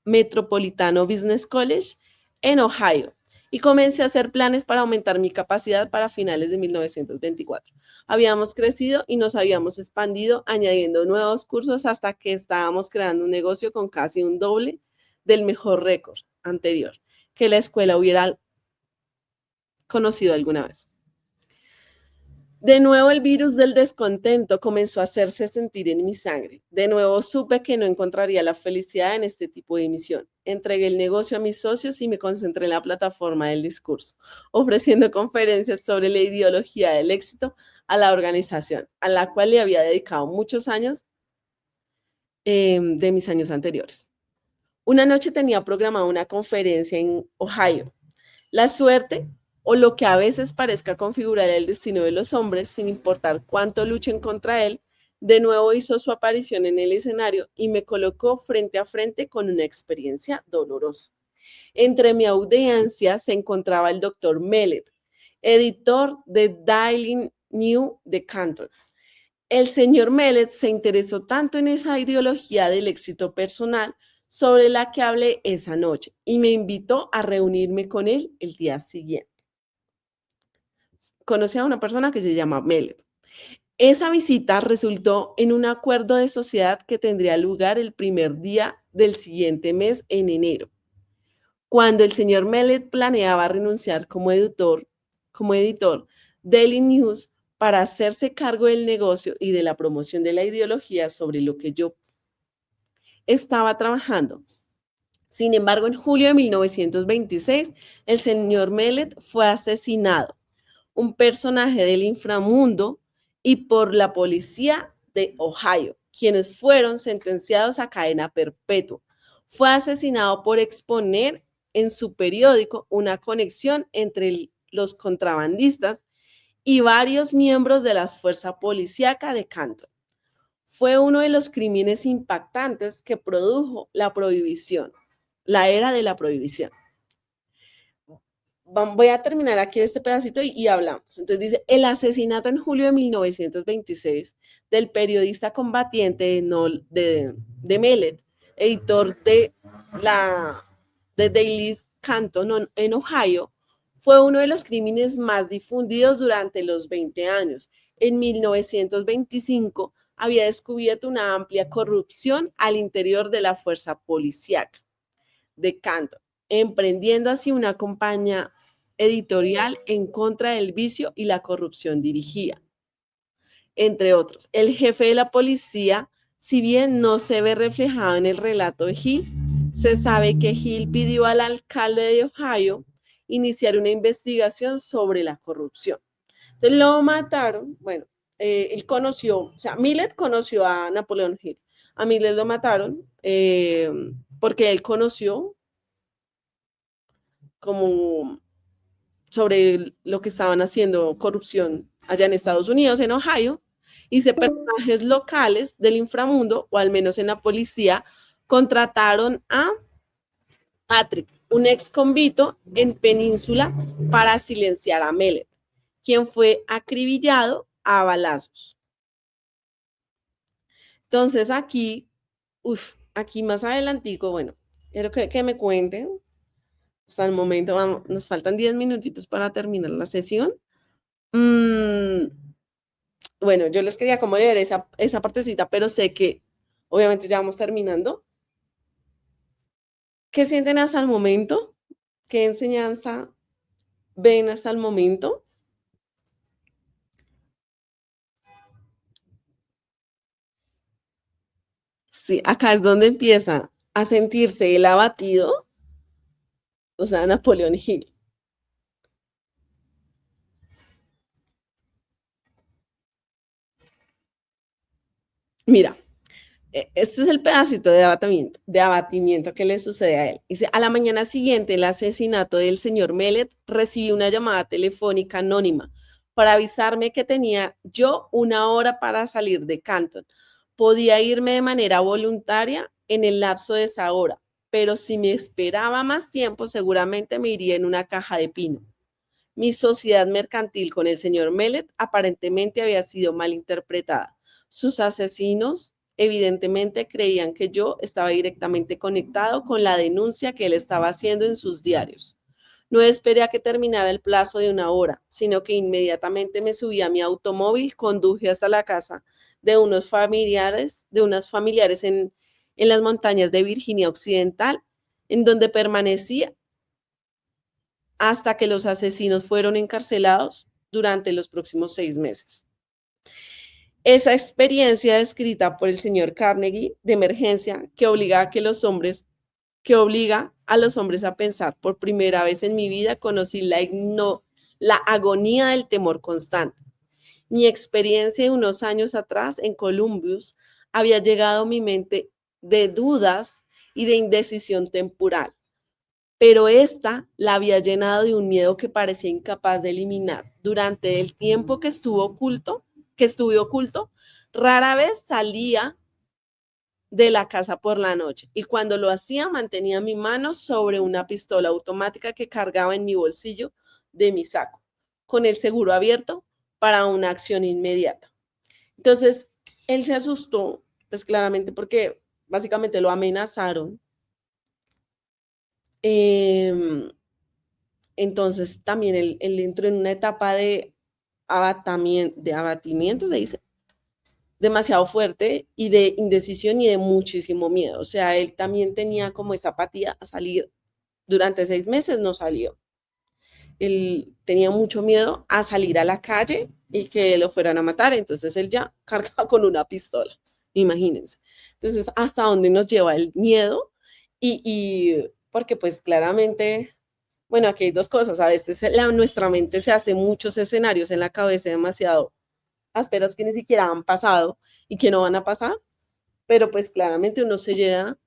Metropolitano Business College en Ohio y comencé a hacer planes para aumentar mi capacidad para finales de 1924. Habíamos crecido y nos habíamos expandido añadiendo nuevos cursos hasta que estábamos creando un negocio con casi un doble del mejor récord anterior que la escuela hubiera conocido alguna vez. De nuevo el virus del descontento comenzó a hacerse sentir en mi sangre. De nuevo supe que no encontraría la felicidad en este tipo de misión. Entregué el negocio a mis socios y me concentré en la plataforma del discurso, ofreciendo conferencias sobre la ideología del éxito a la organización, a la cual le había dedicado muchos años de mis años anteriores. Una noche tenía programada una conferencia en Ohio. La suerte, o lo que a veces parezca configurar el destino de los hombres, sin importar cuánto luchen contra él, de nuevo hizo su aparición en el escenario y me colocó frente a frente con una experiencia dolorosa. Entre mi audiencia se encontraba el Dr. Mellett, editor de Daily News de Canton. El señor Mellett se interesó tanto en esa ideología del éxito personal sobre la que hablé esa noche y me invitó a reunirme con él el día siguiente. Conocí a una persona que se llama Mellett. Esa visita resultó en un acuerdo de sociedad que tendría lugar el primer día del siguiente mes, en enero. Cuando el señor Mellett planeaba renunciar como editor Daily News para hacerse cargo del negocio y de la promoción de la ideología sobre lo que yo estaba trabajando. Sin embargo, en julio de 1926, el señor Mellett fue asesinado, un personaje del inframundo, y por la policía de Ohio, quienes fueron sentenciados a cadena perpetua. Fue asesinado por exponer en su periódico una conexión entre los contrabandistas y varios miembros de la fuerza policíaca de Canton. Fue uno de los crímenes impactantes que produjo la prohibición, la era de la prohibición. voy a terminar aquí este pedacito y hablamos. Entonces dice, el asesinato en julio de 1926 del periodista combatiente de Mellett, editor de Daily Canton en Ohio, fue uno de los crímenes más difundidos durante los 20 años. En 1925 había descubierto una amplia corrupción al interior de la fuerza policíaca de Canton, emprendiendo así una campaña editorial en contra del vicio y la corrupción dirigida, entre otros. El jefe de la policía, si bien no se ve reflejado en el relato de Hill, se sabe que Hill pidió al alcalde de Ohio iniciar una investigación sobre la corrupción. Entonces lo mataron, bueno, él conoció, o sea, Millett conoció a Napoleón Hill. A Millett lo mataron porque él conoció como sobre lo que estaban haciendo corrupción allá en Estados Unidos, en Ohio, y personajes locales del inframundo, o al menos en la policía, contrataron a Patrick, un ex convicto en Península, para silenciar a Mellett, quien fue acribillado a balazos. Entonces aquí, aquí más adelantico, bueno, quiero que me cuenten. Hasta el momento nos faltan 10 minutitos para terminar la sesión. Bueno, yo les quería como leer esa partecita, pero sé que obviamente ya vamos terminando. ¿Qué sienten hasta el momento? ¿Qué enseñanza ven hasta el momento? Sí, acá es donde empieza a sentirse el abatido, o sea, Napoleón Hill. Mira, este es el pedacito de abatimiento que le sucede a él. Dice, a la mañana siguiente, el asesinato del señor Mellett, recibí una llamada telefónica anónima para avisarme que tenía yo 1 hora para salir de Canton. Podía irme de manera voluntaria en el lapso de esa hora, pero si me esperaba más tiempo, seguramente me iría en una caja de pino. Mi sociedad mercantil con el señor Mellett aparentemente había sido malinterpretada. Sus asesinos evidentemente creían que yo estaba directamente conectado con la denuncia que él estaba haciendo en sus diarios. No esperé a que terminara el plazo de 1 hora, sino que inmediatamente me subí a mi automóvil, conduje hasta la casa de unos familiares en las montañas de Virginia Occidental, en donde permanecí hasta que los asesinos fueron encarcelados durante los próximos 6 meses. Esa experiencia descrita por el señor Carnegie de emergencia que obliga a los hombres a pensar. Por primera vez en mi vida conocí la agonía del temor constante. Mi experiencia de unos años atrás en Columbus había llegado a mi mente de dudas y de indecisión temporal, pero esta la había llenado de un miedo que parecía incapaz de eliminar. Durante el tiempo que estuve oculto, rara vez salía de la casa por la noche, y cuando lo hacía mantenía mi mano sobre una pistola automática que cargaba en mi bolsillo de mi saco, con el seguro abierto para una acción inmediata. Entonces, él se asustó, pues claramente porque básicamente lo amenazaron. Entonces también él entró en una etapa de abatimiento, se dice, demasiado fuerte, y de indecisión y de muchísimo miedo. O sea, él también tenía como esa apatía a salir. Durante 6 meses no salió. Él tenía mucho miedo a salir a la calle y que lo fueran a matar. Entonces él ya cargaba con una pistola, imagínense. Entonces, ¿hasta dónde nos lleva el miedo? Y porque pues claramente, bueno, aquí hay dos cosas. A veces nuestra mente se hace muchos escenarios en la cabeza demasiado ásperos que ni siquiera han pasado y que no van a pasar, pero pues claramente uno se llena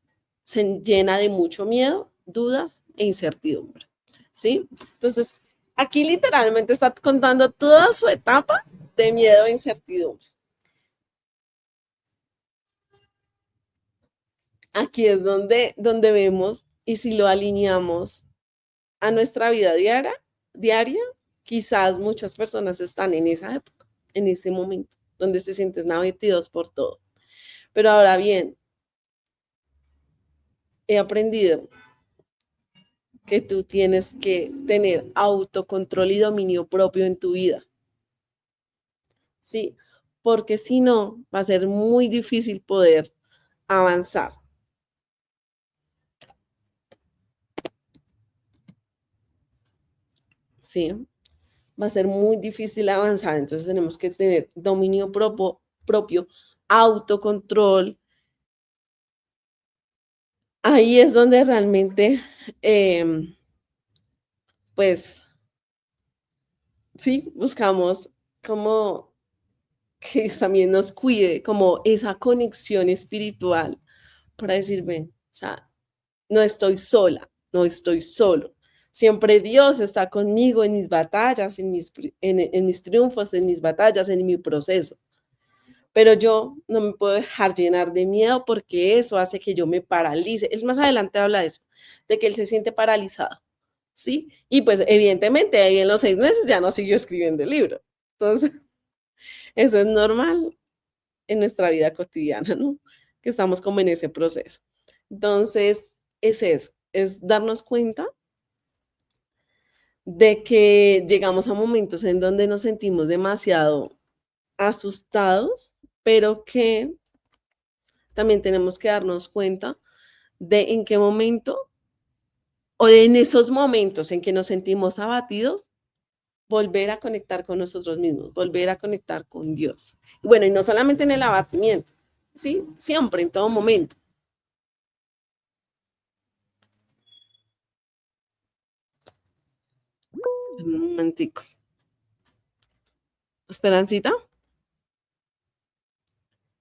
de mucho miedo, dudas e incertidumbre, ¿sí? Entonces, aquí literalmente está contando toda su etapa de miedo e incertidumbre. Aquí es donde vemos, y si lo alineamos a nuestra vida diaria, diaria, quizás muchas personas están en esa época, en ese momento, donde se sienten abatidos por todo. Pero ahora bien, he aprendido que tú tienes que tener autocontrol y dominio propio en tu vida, ¿sí? Porque si no, va a ser muy difícil poder avanzar. ¿Sí? Va a ser muy difícil avanzar. Entonces tenemos que tener dominio propio, autocontrol. Ahí es donde realmente, pues, sí, buscamos como que Dios también nos cuide, como esa conexión espiritual para decir, ven, o sea, no estoy sola, no estoy solo. Siempre Dios está conmigo en mis batallas, en mis triunfos, en mis batallas, en mi proceso. Pero yo no me puedo dejar llenar de miedo porque eso hace que yo me paralice. Él más adelante habla de eso, de que él se siente paralizado, ¿sí? Y pues evidentemente ahí en los 6 meses ya no siguió escribiendo el libro. Entonces, eso es normal en nuestra vida cotidiana, ¿no? Que estamos como en ese proceso. Entonces, es eso, es darnos cuenta de que llegamos a momentos en donde nos sentimos demasiado asustados, pero que también tenemos que darnos cuenta de en qué momento o de en esos momentos en que nos sentimos abatidos, volver a conectar con nosotros mismos, volver a conectar con Dios. Y bueno, y no solamente en el abatimiento, ¿sí? Siempre, en todo momento. Un momentico. Esperancita.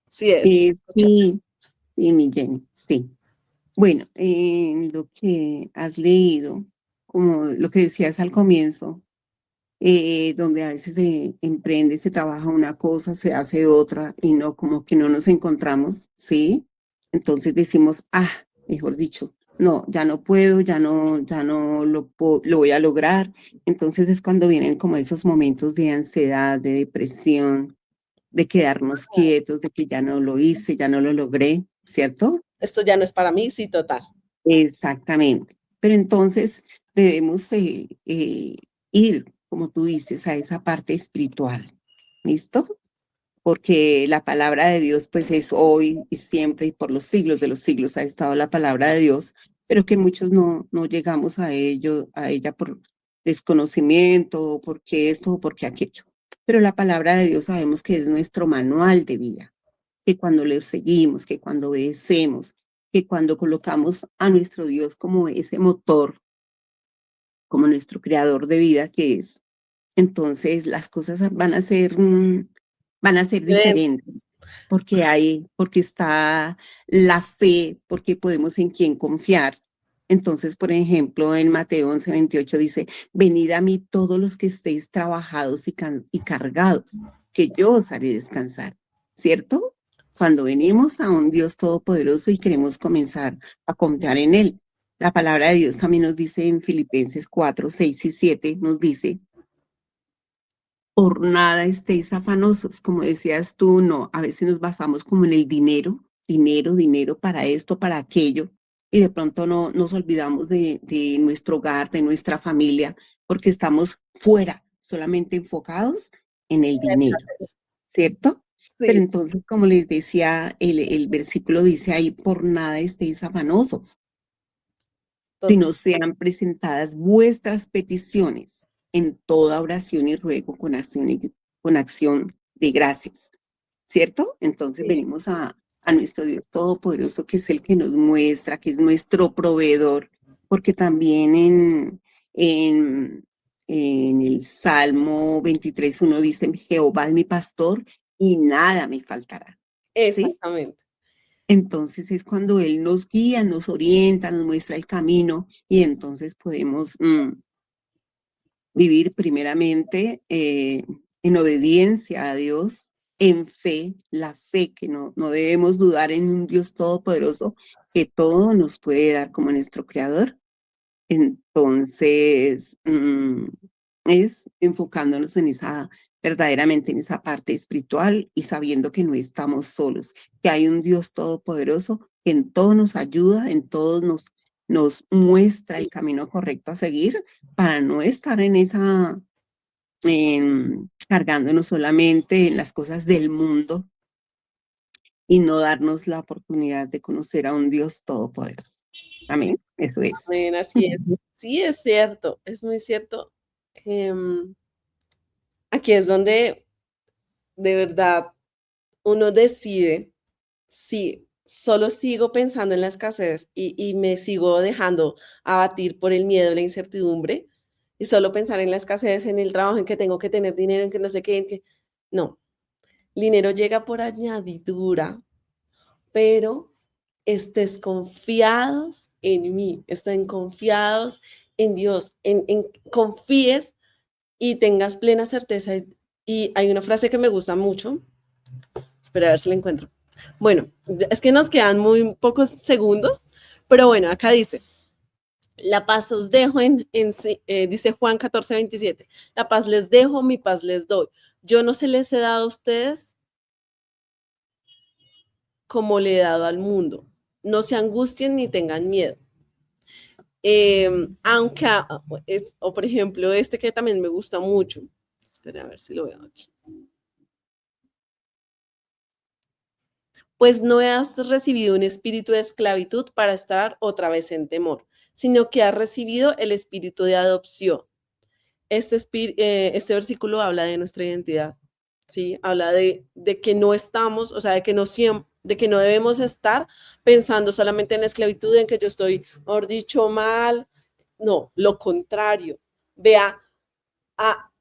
Sí es. Sí, sí, mi Jenny, sí. Bueno, en lo que has leído, como lo que decías al comienzo, donde a veces se emprende, se trabaja una cosa, se hace otra y no, como que no nos encontramos, ¿sí? Entonces decimos, mejor dicho, no, ya no puedo, ya no lo voy a lograr. Entonces es cuando vienen como esos momentos de ansiedad, de depresión, de quedarnos quietos, de que ya no lo hice, ya no lo logré, ¿cierto? Esto ya no es para mí, sí, total. Exactamente. Pero entonces debemos ir, como tú dices, a esa parte espiritual. ¿Listo? Porque la palabra de Dios pues es hoy y siempre y por los siglos de los siglos ha estado la palabra de Dios, pero que muchos no llegamos a ella por desconocimiento, o porque esto o porque aquello. Pero la palabra de Dios sabemos que es nuestro manual de vida, que cuando le seguimos, que cuando obedecemos, que cuando colocamos a nuestro Dios como ese motor, como nuestro creador de vida que es, entonces las cosas van a ser diferentes, porque está la fe, porque podemos en quién confiar. Entonces, por ejemplo, en Mateo 11:28 dice, venid a mí todos los que estéis trabajados y cargados, que yo os haré descansar, ¿cierto? Cuando venimos a un Dios todopoderoso y queremos comenzar a confiar en Él. La palabra de Dios también nos dice en Filipenses 4:6 y 7, nos dice, por nada estéis afanosos, como decías tú, no, a veces nos basamos como en el dinero para esto, para aquello, y de pronto no nos olvidamos de nuestro hogar, de nuestra familia, porque estamos fuera, solamente enfocados en el dinero, ¿cierto? Pero Sí, entonces, como les decía, el versículo dice ahí, por nada estéis afanosos, total. sino sean presentadas vuestras peticiones en toda oración y ruego con acción de gracias, ¿cierto? Entonces Sí. venimos a nuestro Dios Todopoderoso, que es el que nos muestra, que es nuestro proveedor, porque también en, en el Salmo 23:1 dice, Jehová es mi pastor y nada me faltará, ¿sí? Exactamente. Entonces es cuando Él nos guía, nos orienta, nos muestra el camino y entonces podemos vivir primeramente en obediencia a Dios, en fe, la fe que no debemos dudar en un Dios todopoderoso que todo nos puede dar como nuestro creador. Entonces, es enfocándonos en verdaderamente en esa parte espiritual y sabiendo que no estamos solos, que hay un Dios todopoderoso que en todo nos ayuda, en todo nos muestra el camino correcto a seguir para no estar cargándonos solamente en las cosas del mundo y no darnos la oportunidad de conocer a un Dios todopoderoso. Amén. Eso es. Amén, así es. Sí, es cierto, es muy cierto. Aquí es donde de verdad uno decide si solo sigo pensando en la escasez y me sigo dejando abatir por el miedo, la incertidumbre, y solo pensar en la escasez, en el trabajo, en que tengo que tener dinero, en que no sé qué, en que... No, el dinero llega por añadidura, pero estés confiados en mí, estén confiados en Dios, confíes y tengas plena certeza. Y hay una frase que me gusta mucho, espera a ver si la encuentro. Bueno, es que nos quedan muy pocos segundos, pero bueno, acá dice, la paz os dejo dice Juan 14:27, la paz les dejo, mi paz les doy. Yo no se les he dado a ustedes como le he dado al mundo. No se angustien ni tengan miedo. Aunque, o por ejemplo, este que también me gusta mucho. Espera a ver si lo veo aquí. Pues no has recibido un espíritu de esclavitud para estar otra vez en temor, sino que has recibido el espíritu de adopción. Este versículo habla de nuestra identidad, ¿sí? Habla de que no estamos, o sea, de que no debemos estar pensando solamente en la esclavitud, en que yo estoy, mejor dicho, mal. No, lo contrario. Vea, a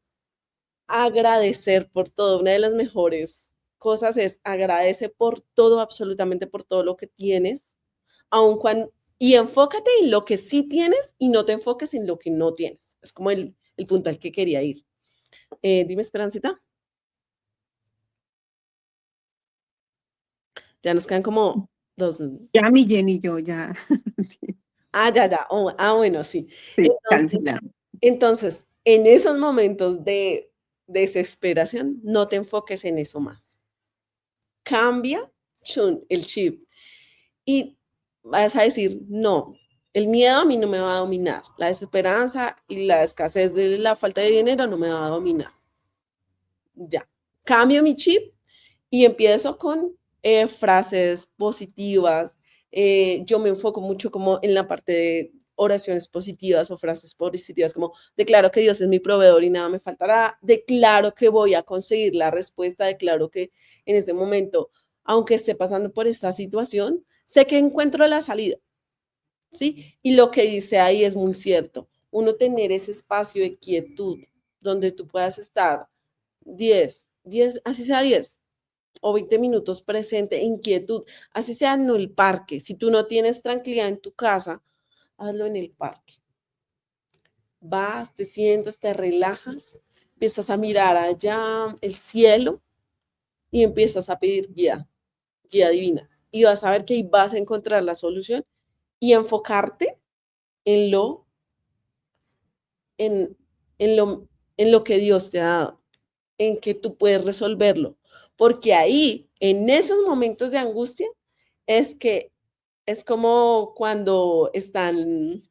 agradecer por todo. Una de las mejores cosas es agradece por todo, absolutamente por todo lo que tienes, aun cuando, y enfócate en lo que sí tienes y no te enfoques en lo que no tienes. Es como el punto al que quería ir. Dime, Esperancita. Ya nos quedan como 2. Ya mi Jenny, yo ya. Ya. Oh, bueno, sí. Sí, cancelamos. Entonces, en esos momentos de desesperación, no te enfoques en eso más. Cambia el chip y vas a decir, no, el miedo a mí no me va a dominar, la desesperanza y la escasez de la falta de dinero no me va a dominar. Ya, cambio mi chip y empiezo con frases positivas. Yo me enfoco mucho como en la parte de oraciones positivas o frases positivas, como declaro que Dios es mi proveedor y nada me faltará, declaro que voy a conseguir la respuesta, declaro que en este momento, aunque esté pasando por esta situación, sé que encuentro la salida, ¿sí? Y lo que dice ahí es muy cierto, uno tener ese espacio de quietud donde tú puedas estar 10, así sea 10 o 20 minutos presente en quietud, así sea en el parque. Si tú no tienes tranquilidad en tu casa, hazlo en el parque. Vas, te sientas, te relajas, empiezas a mirar allá el cielo y empiezas a pedir guía divina. Y vas a ver que ahí vas a encontrar la solución y enfocarte en en, en lo que Dios te ha dado, en que tú puedes resolverlo. Porque ahí, en esos momentos de angustia, es que es como cuando están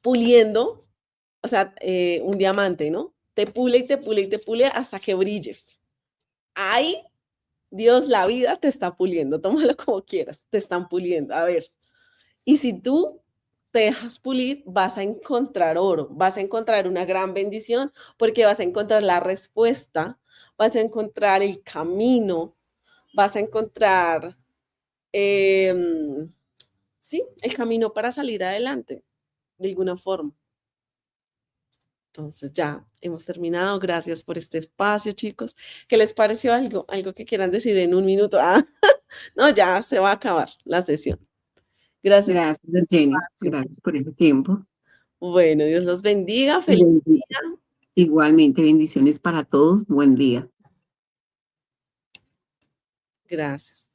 puliendo, o sea, un diamante, ¿no? Te pule y te pule y te pule hasta que brilles. Ahí, Dios, la vida te está puliendo, tómalo como quieras, te están puliendo. A ver, y si tú te dejas pulir, vas a encontrar oro, vas a encontrar una gran bendición, porque vas a encontrar la respuesta, vas a encontrar el camino, vas a encontrar, sí, el camino para salir adelante, de alguna forma. Entonces ya hemos terminado. Gracias por este espacio, chicos. ¿Qué les pareció algo? Algo que quieran decir en un minuto. No, ya se va a acabar la sesión. Gracias. Gracias, Jenny. Gracias por el tiempo. Bueno, Dios los bendiga. Feliz día. Igualmente, bendiciones para todos. Buen día. Gracias.